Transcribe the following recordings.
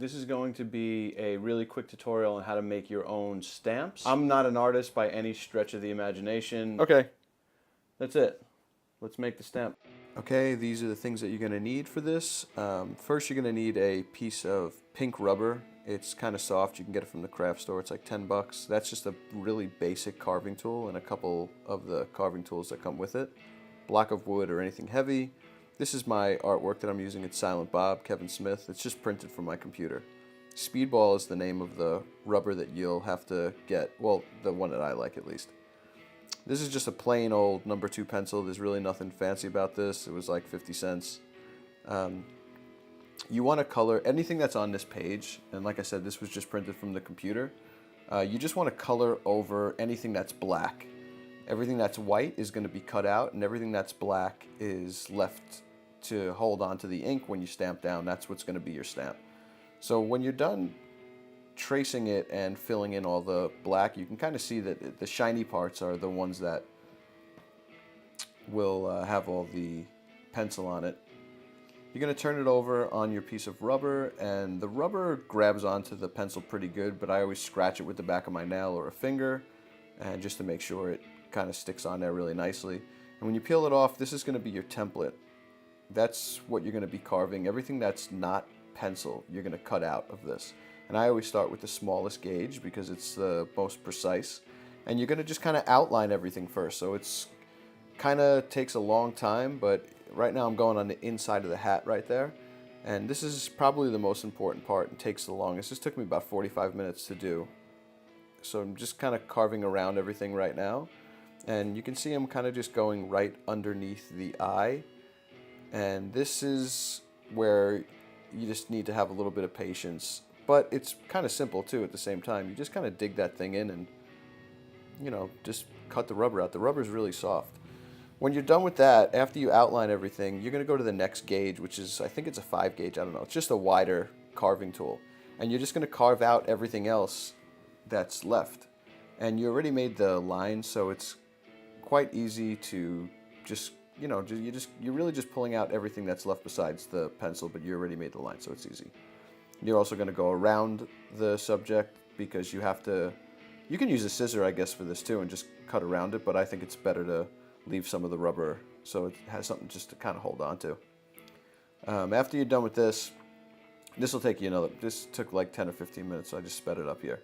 This is going to be a really quick tutorial on how to make your own stamps. I'm not an artist by any stretch of the imagination. Okay. That's it. Let's make the stamp. Okay, these are the things that you're going to need for this. First, you're going to need a piece of pink rubber. It's kind of soft. You can get it from the craft store. It's like 10 bucks. That's just a really basic carving tool and a couple of the carving tools that come with it. Block of wood or anything heavy. This is my artwork that I'm using. It's Silent Bob, Kevin Smith. It's just printed from my computer. Speedball is the name of the rubber that you'll have to get. Well, the one that I like at least. This is just a plain old number 2 pencil. There's really nothing fancy about this. It was like 50 cents. You want to color anything that's on this page. And like I said, this was just printed from the computer. You just want to color over anything that's black. Everything that's white is going to be cut out, and everything that's black is left to hold on to the ink when you stamp down. That's what's going to be your stamp. So when you're done tracing it and filling in all the black, you can kind of see that the shiny parts are the ones that will have all the pencil on it. You're going to turn it over on your piece of rubber, and the rubber grabs onto the pencil pretty good, but I always scratch it with the back of my nail or a finger, and just to make sure it kind of sticks on there really nicely. And when you peel it off, this is going to be your template. That's what you're going to be carving. Everything that's not pencil, you're going to cut out of this. And I always start with the smallest gauge because it's the most precise. And you're going to just kind of outline everything first. So it's kind of takes a long time, but right now I'm going on the inside of the hat right there. And this is probably the most important part and takes the longest. This took me about 45 minutes to do. So I'm just kind of carving around everything right now. And you can see I'm kind of just going right underneath the eye. And this is where you just need to have a little bit of patience. But it's kind of simple too at the same time. You just kind of dig that thing in and, you know, just cut the rubber out. The rubber is really soft. When you're done with that, after you outline everything, you're going to go to the next gauge, which is, I think it's a 5 gauge, I don't know. It's just a wider carving tool. And you're just going to carve out everything else that's left. And you already made the line, so it's quite easy to just, you know, you're really just pulling out everything that's left besides the pencil, but you already made the line, so it's easy. You're also going to go around the subject because you have to, you can use a scissor, I guess, for this too and just cut around it, but I think it's better to leave some of the rubber so it has something just to kind of hold on to. After you're done with this, this will take you this took like 10 or 15 minutes, so I just sped it up here.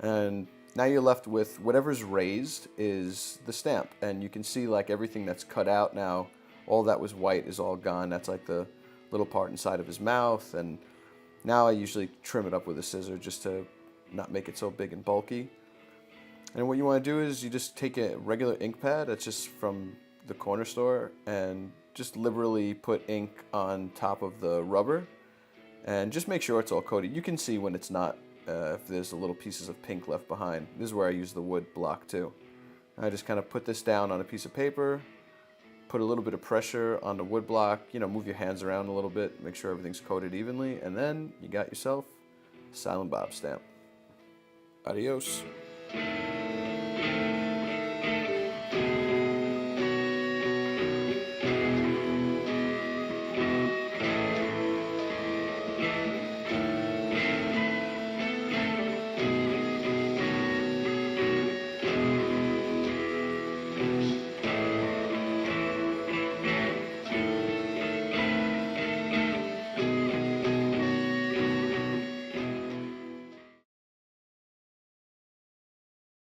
And now you're left with whatever's raised is the stamp. And you can see like everything that's cut out now, all that was white is all gone. That's like the little part inside of his mouth. And now I usually trim it up with a scissor just to not make it so big and bulky. And what you want to do is you just take a regular ink pad that's just from the corner store and just liberally put ink on top of the rubber and just make sure it's all coated. You can see when it's not, if there's little pieces of pink left behind. This is where I use the wood block too. I just kind of put this down on a piece of paper, put a little bit of pressure on the wood block, you know, move your hands around a little bit, make sure everything's coated evenly, and then you got yourself a Silent Bob stamp. Adios.